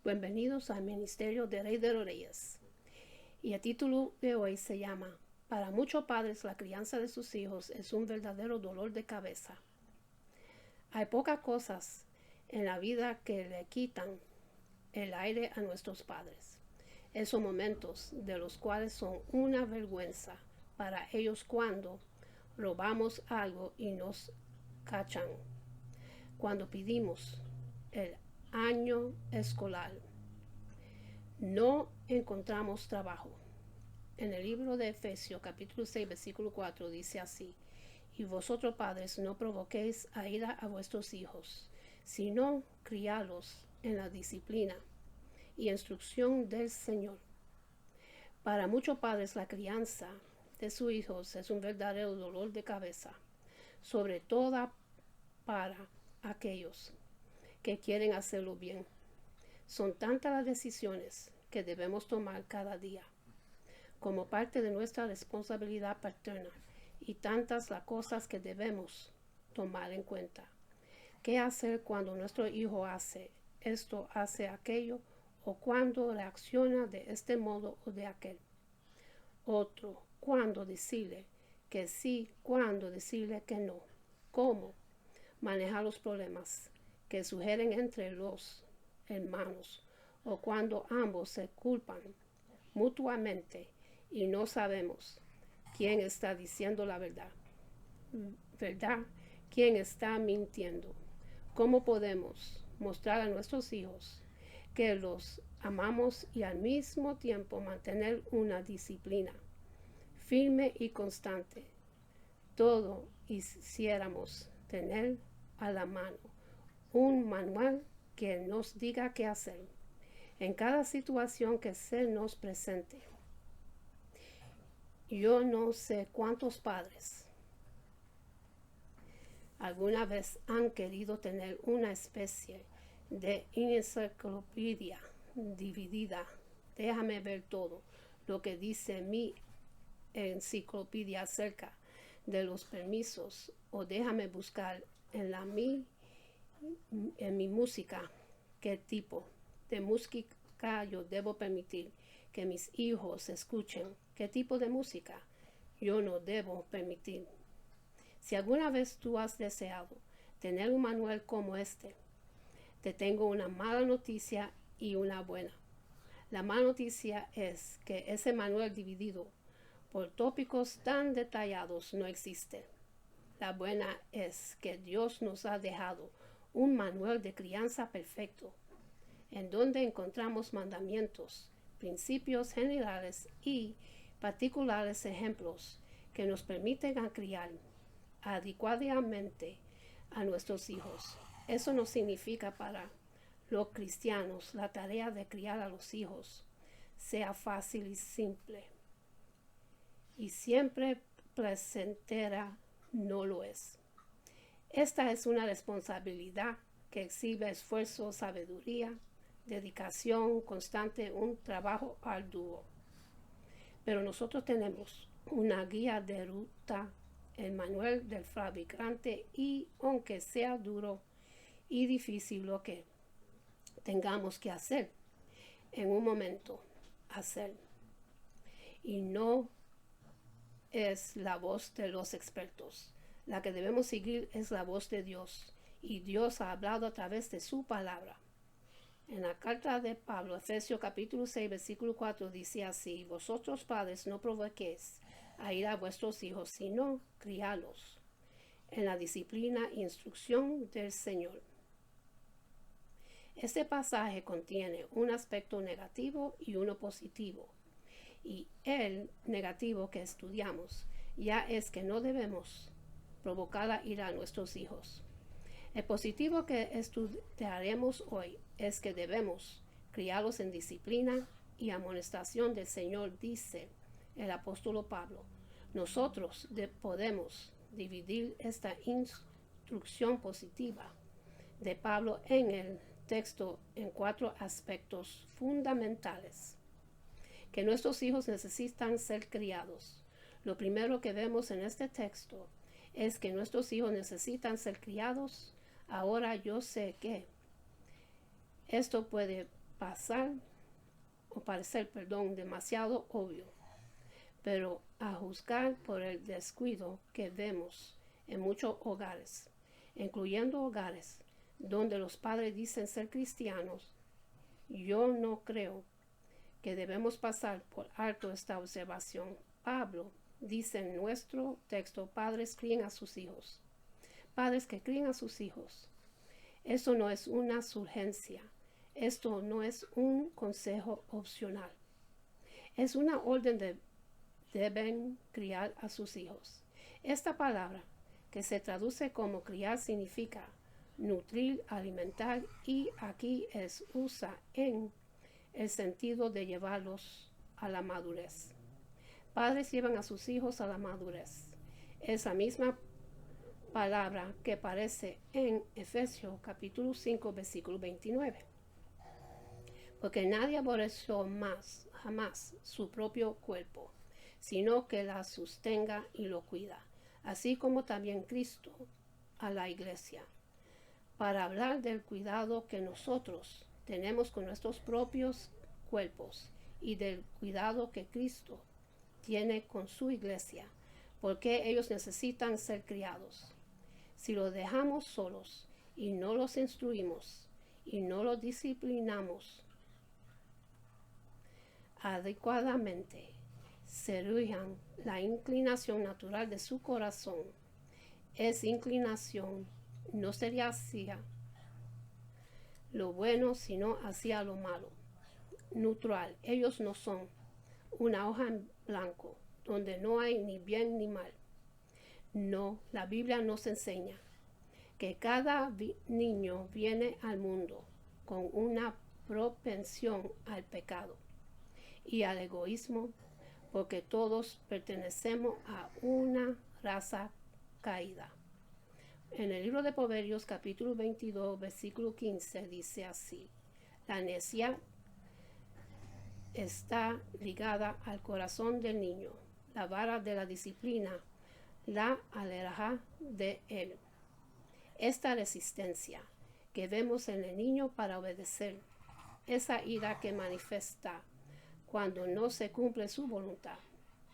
Bienvenidos al Ministerio de Rey de los Reyes. Y el título de hoy se llama Para muchos padres la crianza de sus hijos es un verdadero dolor de cabeza. Hay pocas cosas en la vida que le quitan el aire a nuestros padres. Esos momentos de los cuales son una vergüenza para ellos cuando robamos algo y nos cachan. Cuando pedimos el año escolar, no encontramos trabajo. En el libro de Efesios capítulo 6 versículo 4 dice así: y vosotros padres no provoquéis a ira a vuestros hijos, sino criadlos en la disciplina y instrucción del Señor. Para muchos padres la crianza de sus hijos es un verdadero dolor de cabeza, sobre todo para aquellos que quieren hacerlo bien. Son tantas las decisiones que debemos tomar cada día como parte de nuestra responsabilidad paterna y tantas las cosas que debemos tomar en cuenta. ¿Qué hacer cuando nuestro hijo hace esto, hace aquello, o cuando reacciona de este modo o de aquel? Otro, cuándo decirle que sí, cuándo decirle que no. ¿Cómo manejar los problemas que surgen entre los hermanos o cuando ambos se culpan mutuamente y no sabemos quién está diciendo la verdad? ¿Quién está mintiendo? ¿Cómo podemos mostrar a nuestros hijos que los amamos y al mismo tiempo mantener una disciplina firme y constante? Todo quisiéramos tener a la mano un manual que nos diga qué hacer en cada situación que se nos presente. Yo no sé cuántos padres alguna vez han querido tener una especie de enciclopedia dividida. Déjame ver todo lo que dice mi enciclopedia acerca de los permisos, o déjame buscar en mi música qué tipo de música yo debo permitir que mis hijos escuchen, qué tipo de música yo no debo permitir. Si alguna vez tú has deseado tener un manual como este, te tengo una mala noticia y una buena. La mala noticia es que ese manual dividido por tópicos tan detallados no existe. La buena es que Dios nos ha dejado un manual de crianza perfecto, en donde encontramos mandamientos, principios generales y particulares ejemplos que nos permiten criar adecuadamente a nuestros hijos. Eso no significa para los cristianos la tarea de criar a los hijos sea fácil y simple, y siempre placentera no lo es. Esta es una responsabilidad que exhibe esfuerzo, sabiduría, dedicación constante, un trabajo arduo. Pero nosotros tenemos una guía de ruta, el manual del fabricante, y aunque sea duro y difícil lo que tengamos que hacer en un momento, hacer. Y no es la voz de los expertos. La que debemos seguir es la voz de Dios, y Dios ha hablado a través de su palabra. En la carta de Pablo, Efesios capítulo 6, versículo 4, dice así: vosotros padres no provoquéis a ira a vuestros hijos, sino criadlos en la disciplina e instrucción del Señor. Este pasaje contiene un aspecto negativo y uno positivo. Y el negativo que estudiamos ya es que no debemos provocar la ira a nuestros hijos. El positivo que estudiaremos hoy es que debemos criarlos en disciplina y amonestación del Señor, dice el apóstol Pablo. Nosotros podemos dividir esta instrucción positiva de Pablo en el texto en 4 aspectos fundamentales que nuestros hijos necesitan ser criados. Lo primero que vemos en este texto es que nuestros hijos necesitan ser criados. Ahora yo sé que esto puede parecer demasiado obvio, pero a juzgar por el descuido que vemos en muchos hogares, incluyendo hogares donde los padres dicen ser cristianos, yo no creo que debemos pasar por alto esta observación. Pablo dice en nuestro texto, padres críen a sus hijos. Padres que críen a sus hijos. Eso no es una surgencia. Esto no es un consejo opcional. Es una orden de deben criar a sus hijos. Esta palabra, que se traduce como criar, significa nutrir, alimentar, y aquí es usa en el sentido de llevarlos a la madurez. Padres llevan a sus hijos a la madurez. Esa misma palabra que aparece en Efesios capítulo 5, versículo 29. Porque nadie aborreció jamás su propio cuerpo, sino que la sostenga y lo cuida, así como también Cristo a la iglesia, para hablar del cuidado que nosotros tenemos con nuestros propios cuerpos y del cuidado que Cristo tiene con su iglesia, porque ellos necesitan ser criados. Si los dejamos solos y no los instruimos y no los disciplinamos adecuadamente, servirán la inclinación natural de su corazón. Esa inclinación no sería hacia lo bueno, sino hacia lo malo. Neutral. Ellos no son una hoja en blanco, donde no hay ni bien ni mal. No, la Biblia nos enseña que cada niño viene al mundo con una propensión al pecado y al egoísmo, porque todos pertenecemos a una raza caída. En el libro de Proverbios capítulo 22 versículo 15 dice así: la necia está ligada al corazón del niño, la vara de la disciplina la alejará de él. Esta resistencia que vemos en el niño para obedecer, esa ira que manifiesta cuando no se cumple su voluntad,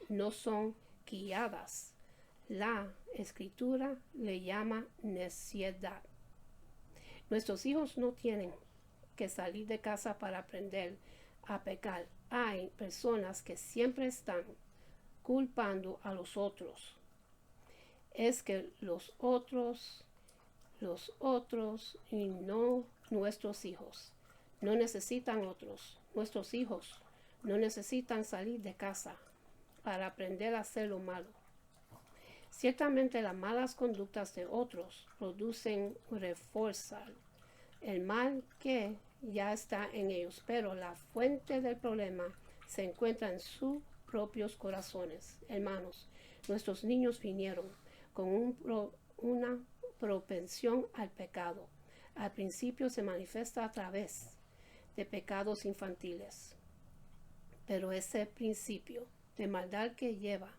no son guiadas. La Escritura le llama necedad. Nuestros hijos no tienen que salir de casa para aprender a pecar. Hay personas que siempre están culpando a los otros. Es que los otros y no nuestros hijos. No necesitan otros. Nuestros hijos no necesitan salir de casa para aprender a hacer lo malo. Ciertamente las malas conductas de otros producen refuerzar el mal que ya está en ellos, pero la fuente del problema se encuentra en sus propios corazones. Hermanos, nuestros niños vinieron con una propensión al pecado. Al principio se manifiesta a través de pecados infantiles, pero ese principio de maldad que lleva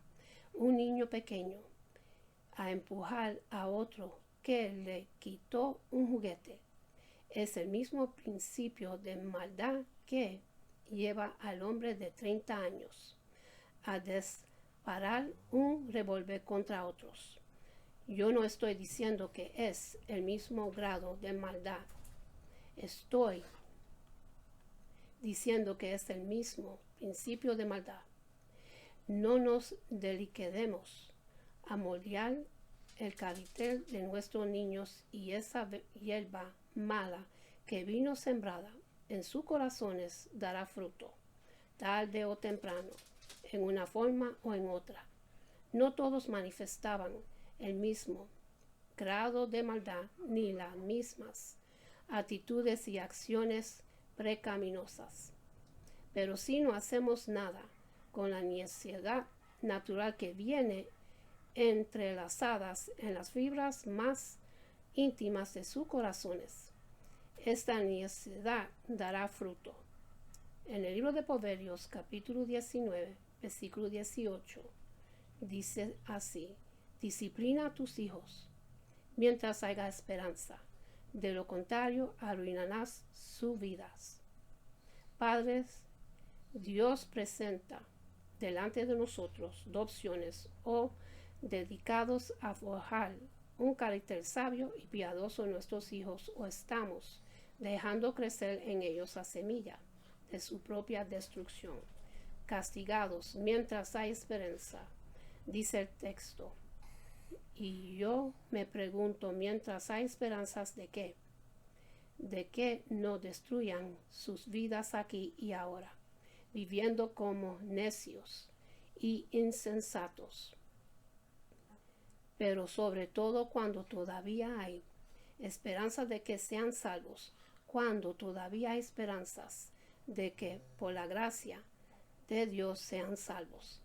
un niño pequeño a empujar a otro que le quitó un juguete es el mismo principio de maldad que lleva al hombre de 30 años a disparar un revólver contra otros. Yo no estoy diciendo que es el mismo grado de maldad. Estoy diciendo que es el mismo principio de maldad. No nos dediquemos a moldear el carácter de nuestros niños, y esa hierba mala que vino sembrada en sus corazones dará fruto, tarde o temprano, en una forma o en otra. No todos manifestaban el mismo grado de maldad ni las mismas actitudes y acciones pecaminosas. Pero si no hacemos nada con la necedad natural que viene entrelazadas en las fibras más íntimas de sus corazones, esta necedad dará fruto. En el libro de Proverbios capítulo 19 versículo 18 dice así: disciplina a tus hijos mientras haya esperanza, de lo contrario arruinarás sus vidas. Padres, Dios presenta delante de nosotros dos opciones: o dedicados a forjar un carácter sabio y piadoso en nuestros hijos, o estamos dejando crecer en ellos la semilla de su propia destrucción. Castigados mientras hay esperanza, dice el texto. Y yo me pregunto, mientras hay esperanzas de qué? De que no destruyan sus vidas aquí y ahora, viviendo como necios y insensatos. Pero sobre todo cuando todavía hay esperanza de que sean salvos, cuando todavía hay esperanzas de que por la gracia de Dios sean salvos.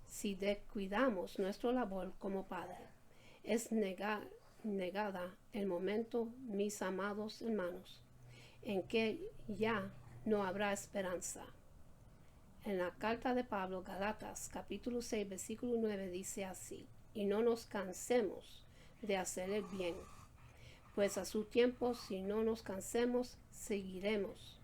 Si descuidamos nuestra labor como padre, es negada el momento, mis amados hermanos, en que ya no habrá esperanza. En la carta de Pablo, Galatas, capítulo 6, versículo 9, dice así: y no nos cansemos de hacer el bien, pues a su tiempo, si no nos cansemos, seguiremos.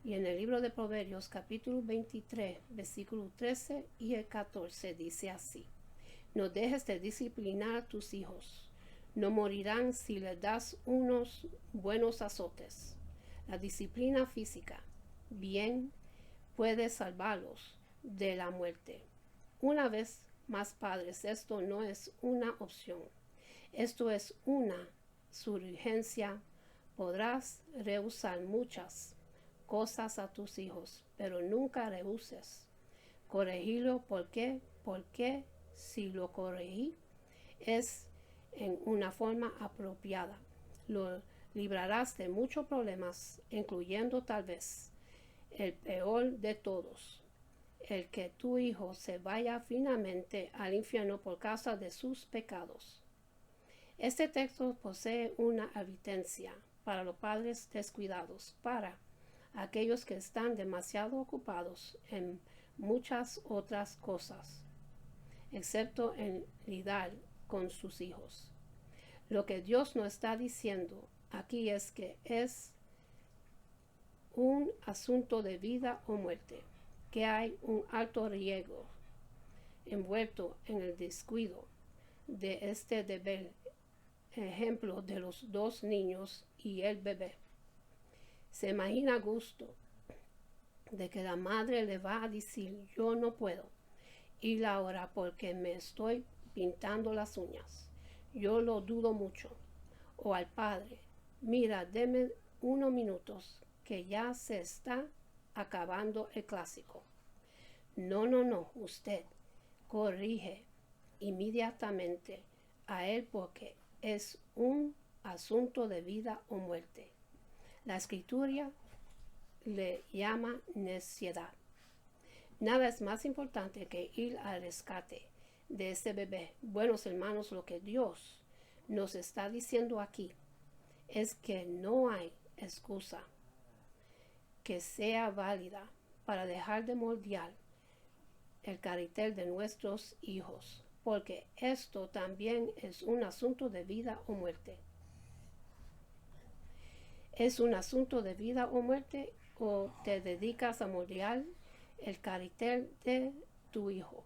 Y en el libro de Proverbios, capítulo 23, versículo 13 y el 14, dice así: no dejes de disciplinar a tus hijos, no morirán si les das unos buenos azotes. La disciplina física, bien, puede salvarlos de la muerte. Una vez más, padres, esto no es una opción, esto es una surgencia. Podrás rehusar muchas cosas a tus hijos, pero nunca rehuses corregirlo. ¿Por qué? Porque si lo corregí es en una forma apropiada, lo librarás de muchos problemas, incluyendo tal vez el peor de todos, el que tu hijo se vaya finalmente al infierno por causa de sus pecados. Este texto posee una advertencia para los padres descuidados, para aquellos que están demasiado ocupados en muchas otras cosas, excepto en lidiar con sus hijos. Lo que Dios nos está diciendo aquí es que es un asunto de vida o muerte, que hay un alto riesgo envuelto en el descuido de este deber. Ejemplo de los dos niños y el bebé. Se imagina a gusto de que la madre le va a decir: yo no puedo ir ahora porque me estoy pintando las uñas. Yo lo dudo mucho. O al padre: mira, deme unos minutos que ya se está acabando el clásico. No, usted corrige inmediatamente a él porque es un asunto de vida o muerte. La escritura le llama necedad. Nada es más importante que ir al rescate de ese bebé. Buenos hermanos, lo que Dios nos está diciendo aquí es que no hay excusa que sea válida para dejar de moldear el carácter de nuestros hijos, porque esto también es un asunto de vida o muerte. Es un asunto de vida o muerte, o te dedicas a moldear el carácter de tu hijo,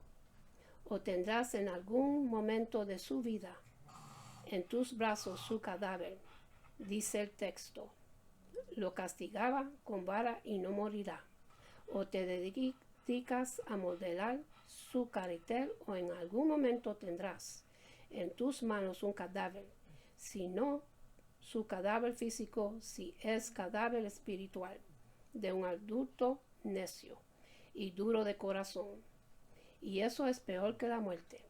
o tendrás en algún momento de su vida en tus brazos su cadáver. Dice el texto: lo castigaba con vara y no morirá. O te dedicas a modelar su carácter, o en algún momento tendrás en tus manos un cadáver, si no su cadáver físico, si es cadáver espiritual, de un adulto necio y duro de corazón. Y eso es peor que la muerte.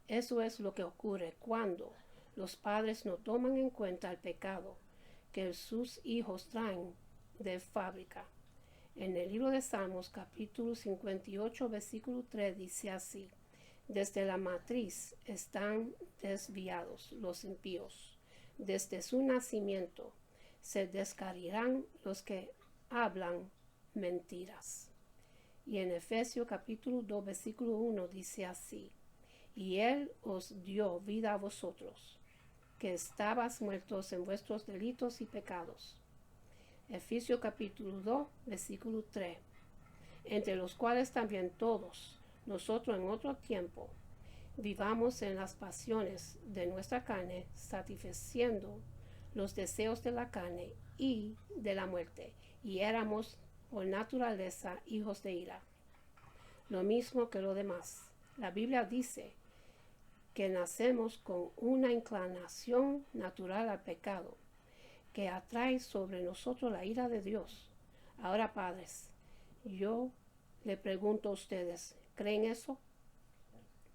Eso es lo que ocurre cuando los padres no toman en cuenta el pecado que sus hijos traen de fábrica. En el libro de Salmos, capítulo 58, versículo 3, dice así: desde la matriz están desviados los impíos, desde su nacimiento se descarriarán los que hablan mentiras. Y en Efesios capítulo 2, versículo 1 dice así: y Él os dio vida a vosotros, que estabas muertos en vuestros delitos y pecados, Efesios capítulo 2, versículo 3. Entre los cuales también todos nosotros en otro tiempo vivamos en las pasiones de nuestra carne, satisfaciendo los deseos de la carne y de la muerte, y éramos por naturaleza hijos de ira. Lo mismo que lo demás. La Biblia dice que nacemos con una inclinación natural al pecado, que atrae sobre nosotros la ira de Dios. Ahora, padres, yo le pregunto a ustedes, ¿creen eso?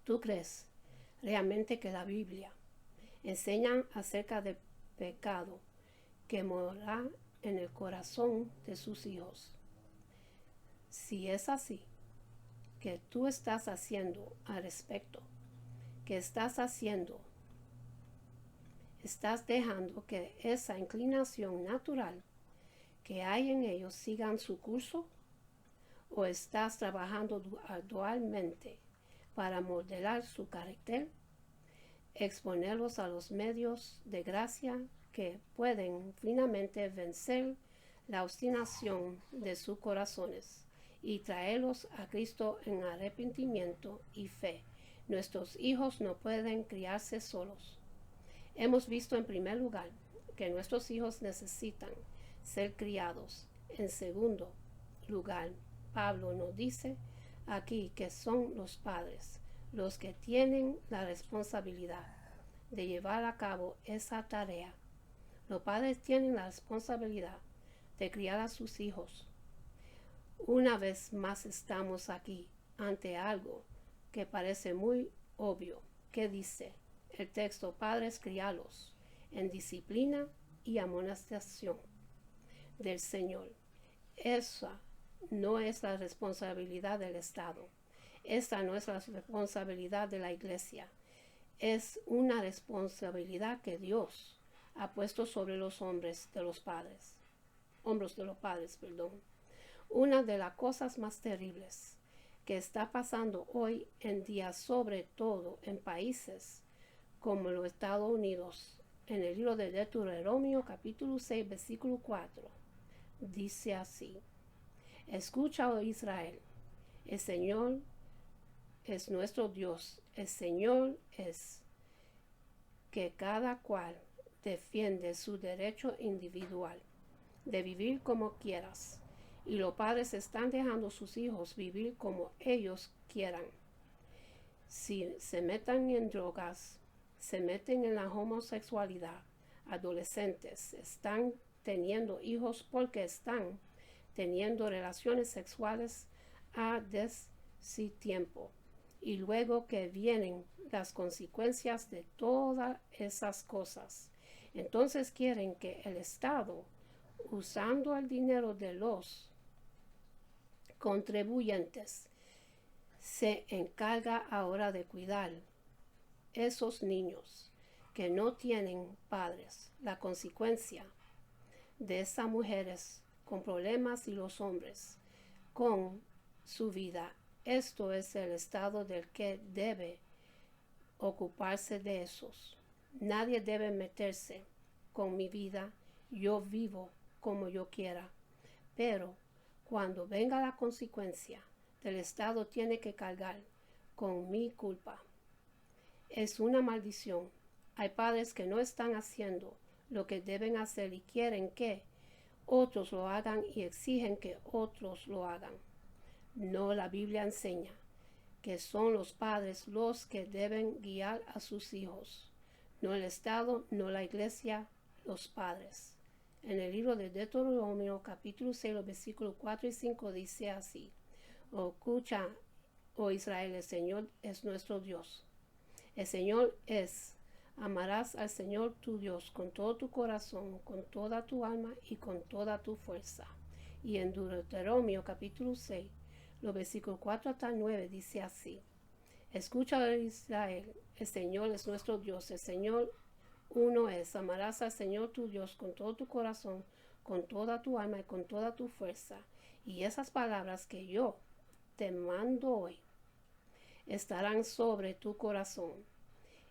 ¿Tú crees realmente que la Biblia enseña acerca del pecado que mora en el corazón de sus hijos? Si es así, ¿qué tú estás haciendo al respecto? ¿Qué estás haciendo? ¿Estás dejando que esa inclinación natural que hay en ellos sigan su curso? ¿O estás trabajando arduamente para modelar su carácter, exponerlos a los medios de gracia que pueden finalmente vencer la obstinación de sus corazones y traerlos a Cristo en arrepentimiento y fe? Nuestros hijos no pueden criarse solos. Hemos visto en primer lugar que nuestros hijos necesitan ser criados. En segundo lugar, Pablo nos dice aquí que son los padres los que tienen la responsabilidad de llevar a cabo esa tarea. Los padres tienen la responsabilidad de criar a sus hijos. Una vez más estamos aquí ante algo que parece muy obvio, que dice el texto: padres, crialos en disciplina y amonestación del Señor. Esa no es la responsabilidad del Estado. Esta no es la responsabilidad de la iglesia. Es una responsabilidad que Dios ha puesto sobre los hombros de los padres. Una de las cosas más terribles que está pasando hoy en día, sobre todo en países como los Estados Unidos, en el libro de Deuteronomio capítulo 6, versículo 4, dice así: escucha, oh Israel, el Señor es nuestro Dios, el Señor es que cada cual defiende su derecho individual de vivir como quieras, y los padres están dejando a sus hijos vivir como ellos quieran. Si se meten en drogas, se meten en la homosexualidad, adolescentes están teniendo hijos porque están teniendo relaciones sexuales a destiempo, y luego que vienen las consecuencias de todas esas cosas, entonces quieren que el Estado, usando el dinero de los contribuyentes, se encarga ahora de cuidar esos niños que no tienen padres. La consecuencia de esas mujeres con problemas y los hombres con su vida, esto es el Estado del que debe ocuparse de esos. Nadie debe meterse con mi vida. Yo vivo como yo quiera, pero cuando venga la consecuencia, el Estado tiene que cargar con mi culpa. Es una maldición. Hay padres que no están haciendo lo que deben hacer y quieren que otros lo hagan y exigen que otros lo hagan. No, la Biblia enseña que son los padres los que deben guiar a sus hijos, no el Estado, no la iglesia, los padres. En el libro de Deuteronomio capítulo 6, los versículos 4 y 5 dice así: escucha, oh Israel, el Señor es nuestro Dios. El Señor es: amarás al Señor tu Dios con todo tu corazón, con toda tu alma y con toda tu fuerza. Y en Deuteronomio capítulo 6, los versículos 4 hasta 9 dice así: escucha, oh Israel, el Señor es nuestro Dios, el Señor uno es. Amarás al Señor tu Dios con todo tu corazón, con toda tu alma y con toda tu fuerza. Y esas palabras que yo te mando hoy estarán sobre tu corazón,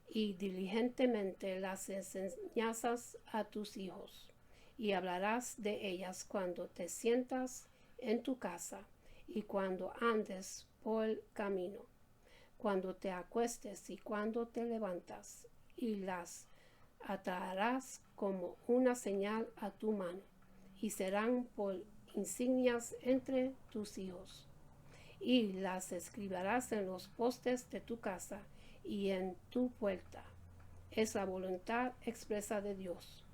y diligentemente las enseñas a tus hijos, y hablarás de ellas cuando te sientas en tu casa y cuando andes por el camino, cuando te acuestes y cuando te levantas, y las atarás como una señal a tu mano, y serán por insignias entre tus hijos, y las escribirás en los postes de tu casa y en tu puerta. Es la voluntad expresa de Dios,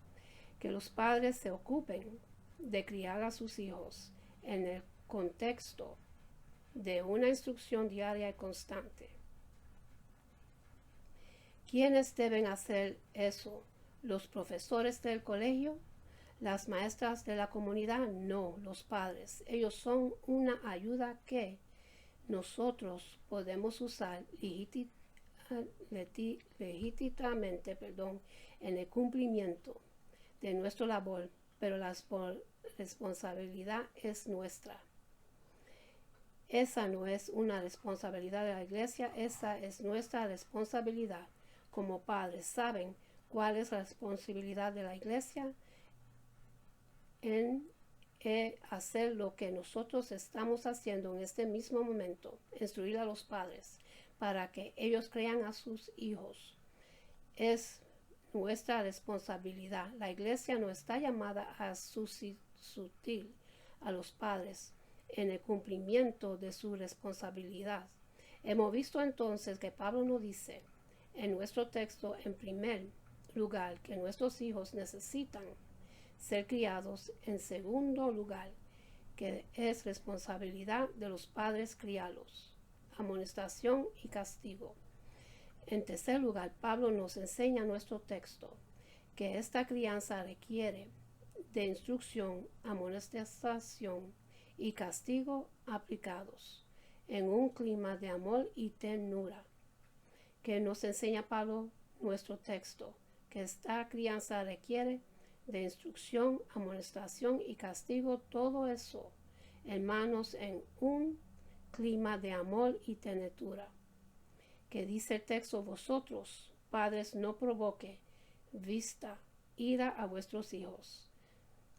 que los padres se ocupen de criar a sus hijos en el contexto de una instrucción diaria y constante. ¿Quiénes deben hacer eso? ¿Los profesores del colegio? ¿Las maestras de la comunidad? No, los padres. Ellos son una ayuda que nosotros podemos usar legítimamente en el cumplimiento de nuestra labor, pero la responsabilidad es nuestra. Esa no es una responsabilidad de la iglesia, esa es nuestra responsabilidad. Como padres, ¿saben cuál es la responsabilidad de la iglesia? En hacer lo que nosotros estamos haciendo en este mismo momento, instruir a los padres para que ellos crean a sus hijos. Es nuestra responsabilidad. La iglesia no está llamada a sustituir a los padres en el cumplimiento de su responsabilidad. Hemos visto entonces que Pablo nos dice en nuestro texto, en primer lugar, que nuestros hijos necesitan ser criados. En segundo lugar, que es responsabilidad de los padres criarlos, amonestación y castigo. En tercer lugar, Pablo nos enseña en nuestro texto que esta crianza requiere de instrucción, amonestación y castigo aplicados en un clima de amor y ternura. Que nos enseña Pablo nuestro texto, que esta crianza requiere de instrucción, amonestación y castigo, todo eso, hermanos, en un clima de amor y ternura. Que dice el texto, vosotros, padres, no provoque vista, ira a vuestros hijos,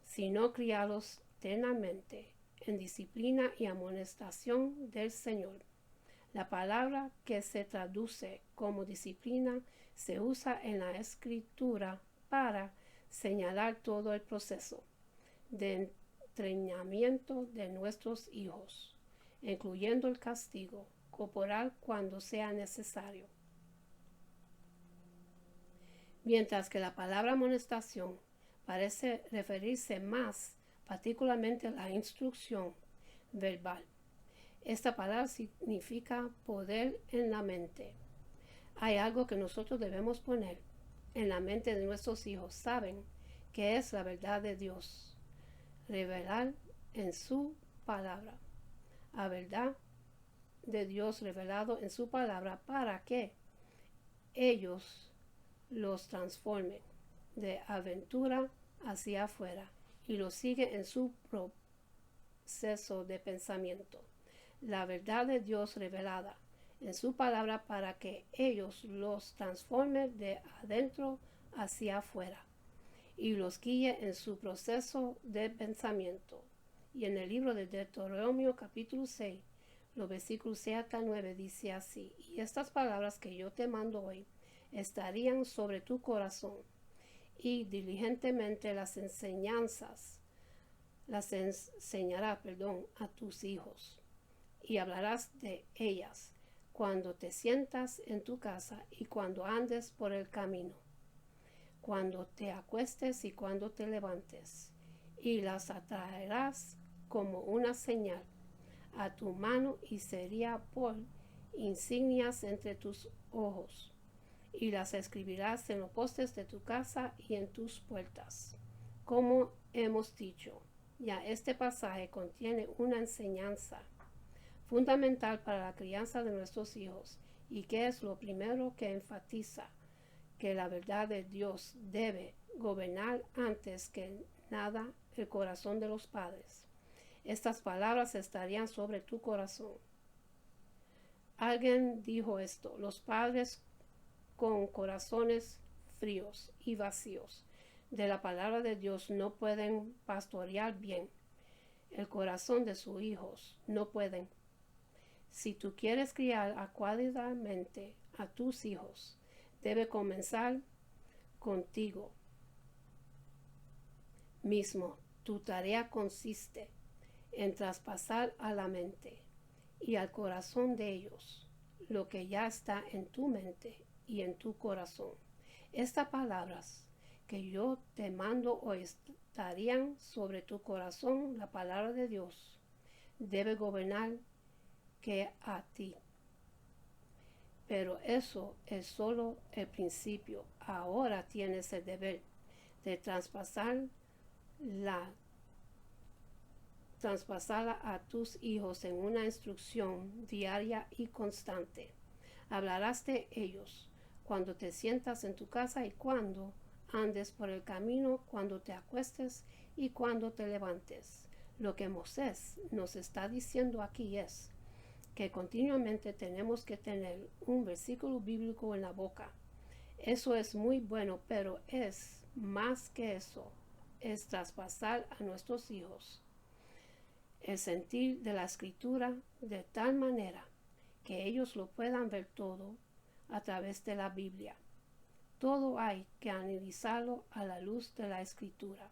sino criados ternamente en disciplina y amonestación del Señor. La palabra que se traduce como disciplina se usa en la escritura para señalar todo el proceso de entrenamiento de nuestros hijos, incluyendo el castigo corporal cuando sea necesario. Mientras que la palabra amonestación parece referirse más particularmente a la instrucción verbal. Esta palabra significa poder en la mente. Hay algo que nosotros debemos poner en la mente de nuestros hijos. Saben que es la verdad de Dios. Revelar en su palabra. La verdad de Dios revelado en su palabra para que ellos los transformen de aventura hacia afuera y los siguen en su proceso de pensamiento. La verdad de Dios revelada en su palabra para que ellos los transformen de adentro hacia afuera y los guíe en su proceso de pensamiento. Y en el libro de Deuteronomio capítulo 6, los versículos 6 hasta 9 dice así: y estas palabras que yo te mando hoy estarían sobre tu corazón, y diligentemente las enseñarás a tus hijos, y hablarás de ellas cuando te sientas en tu casa y cuando andes por el camino, cuando te acuestes y cuando te levantes, y las atraerás como una señal a tu mano y sería por insignias entre tus ojos, y las escribirás en los postes de tu casa y en tus puertas. Como hemos dicho, ya este pasaje contiene una enseñanza fundamental para la crianza de nuestros hijos, y que es lo primero que enfatiza que la verdad de Dios debe gobernar antes que nada el corazón de los padres. Estas palabras estarían sobre tu corazón. Alguien dijo esto: los padres con corazones fríos y vacíos de la palabra de Dios no pueden pastorear bien el corazón de sus hijos. No pueden. Si tú quieres criar adecuadamente a tus hijos, debe comenzar contigo mismo. Tu tarea consiste en traspasar a la mente y al corazón de ellos lo que ya está en tu mente y en tu corazón. Estas palabras que yo te mando hoy estarían sobre tu corazón. La palabra de Dios debe gobernar que a ti. Pero eso es solo el principio. Ahora tienes el deber de traspasarla a tus hijos en una instrucción diaria y constante. Hablarás de ellos cuando te sientas en tu casa y cuando andes por el camino, cuando te acuestes y cuando te levantes. Lo que Moisés nos está diciendo aquí es que continuamente tenemos que tener un versículo bíblico en la boca. Eso es muy bueno, pero es más que eso, es traspasar a nuestros hijos el sentir de la escritura de tal manera que ellos lo puedan ver todo a través de la Biblia. Todo hay que analizarlo a la luz de la escritura.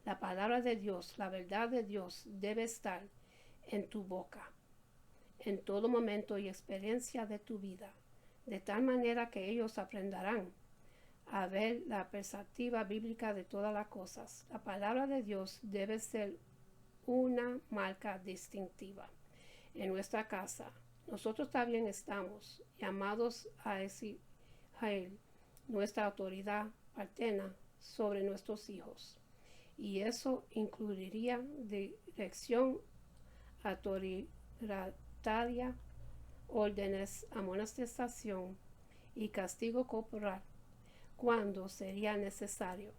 La palabra de Dios, la verdad de Dios debe estar en tu boca, en todo momento y experiencia de tu vida, de tal manera que ellos aprenderán a ver la perspectiva bíblica de todas las cosas. La palabra de Dios debe ser una marca distintiva en nuestra casa. Nosotros también estamos llamados a exigir nuestra autoridad paterna sobre nuestros hijos, y eso incluiría dirección autoritaria, órdenes, amonestación y castigo corporal cuando sería necesario.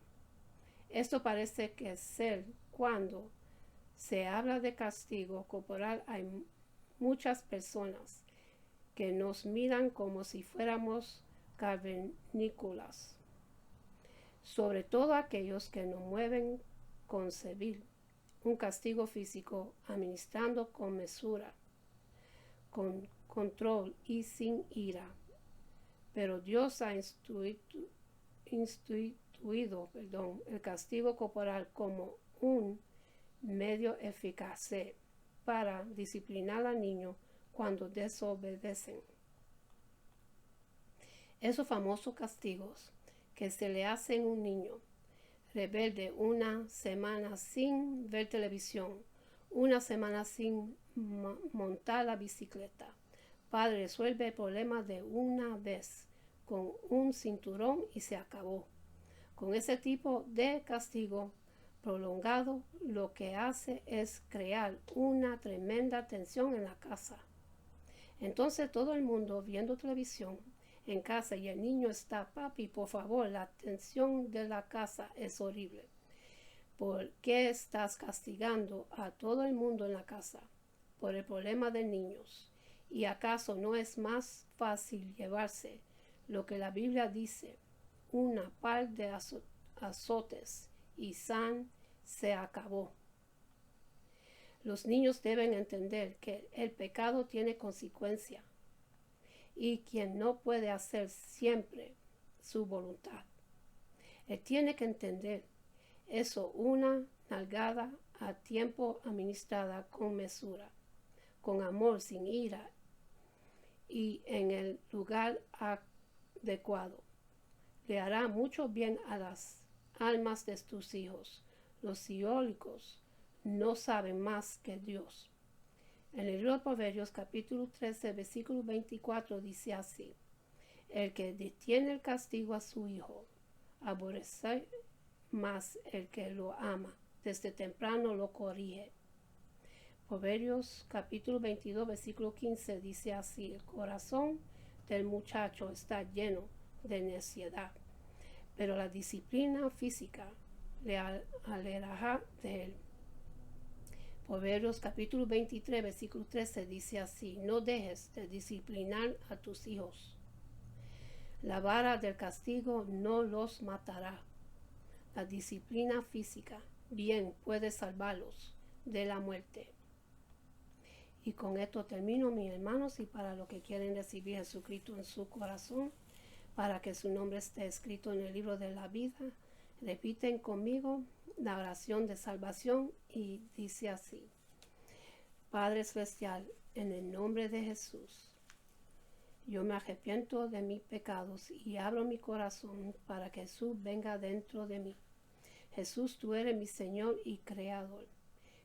Esto parece que ser cuando se habla de castigo corporal. Hay muchas personas que nos miran como si fuéramos cavernícolas, sobre todo aquellos que no mueven concebir un castigo físico administrando con mesura, con control y sin ira. Pero Dios ha instituido el castigo corporal como un medio eficaz para disciplinar al niño cuando desobedecen. Esos famosos castigos que se le hacen a un niño rebelde: una semana sin ver televisión, una semana sin montar la bicicleta. Padre, resuelve el problema de una vez con un cinturón y se acabó. Con ese tipo de castigo prolongado, lo que hace es crear una tremenda tensión en la casa. Entonces todo el mundo viendo televisión en casa y el niño está: papi, por favor, la tensión de la casa es horrible. ¿Por qué estás castigando a todo el mundo en la casa por el problema de niños? ¿Y acaso no es más fácil llevarse lo que la Biblia dice, una par de azotes y se acabó? Los niños deben entender que el pecado tiene consecuencia y quien no puede hacer siempre su voluntad. Él tiene que entender eso: una nalgada a tiempo administrada con mesura, con amor, sin ira y en el lugar adecuado, le hará mucho bien a las almas de tus hijos. Los diabólicos no saben más que Dios. En el libro de Proverbios capítulo 13 versículo 24 dice así: el que detiene el castigo a su hijo aborrece más el que lo ama, desde temprano lo corrige. Proverbios capítulo 22 versículo 15 dice así: el corazón del muchacho está lleno de necedad, pero la disciplina física le alejará de él. Proverbios capítulo 23 versículo 13 dice así: no dejes de disciplinar a tus hijos, la vara del castigo no los matará, la disciplina física, bien puede salvarlos de la muerte. Y con esto termino, mis hermanos, y para los que quieren recibir a Jesucristo en su corazón, para que su nombre esté escrito en el libro de la vida, repiten conmigo la oración de salvación y dice así: Padre Celestial, en el nombre de Jesús, yo me arrepiento de mis pecados y abro mi corazón para que Jesús venga dentro de mí. Jesús, tú eres mi Señor y Creador.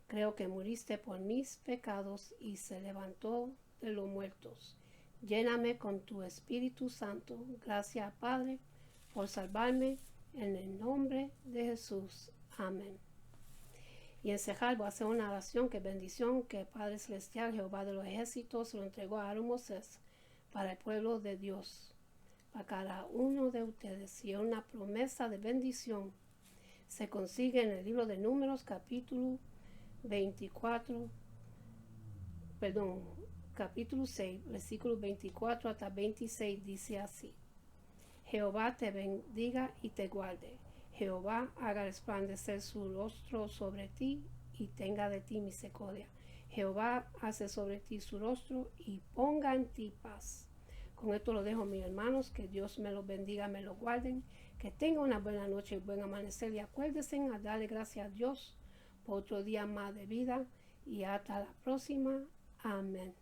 Creo que muriste por mis pecados y se levantó de los muertos. Lléname con tu Espíritu Santo. Gracias, Padre, por salvarme. En el nombre de Jesús. Amén. Y en cerrar voy a hacer una oración que bendición que Padre Celestial, Jehová de los ejércitos, se lo entregó a Aarón Moisés para el pueblo de Dios, para cada uno de ustedes. Y es una promesa de bendición. Se consigue en el libro de Números, capítulo 6, versículos 24 hasta 26, dice así: Jehová te bendiga y te guarde. Jehová haga resplandecer su rostro sobre ti y tenga de ti misericordia. Jehová hace sobre ti su rostro y ponga en ti paz. Con esto lo dejo, mis hermanos. Que Dios me los bendiga, me los guarden. Que tengan una buena noche y buen amanecer. Y acuérdense a darle gracias a Dios por otro día más de vida. Y hasta la próxima. Amén.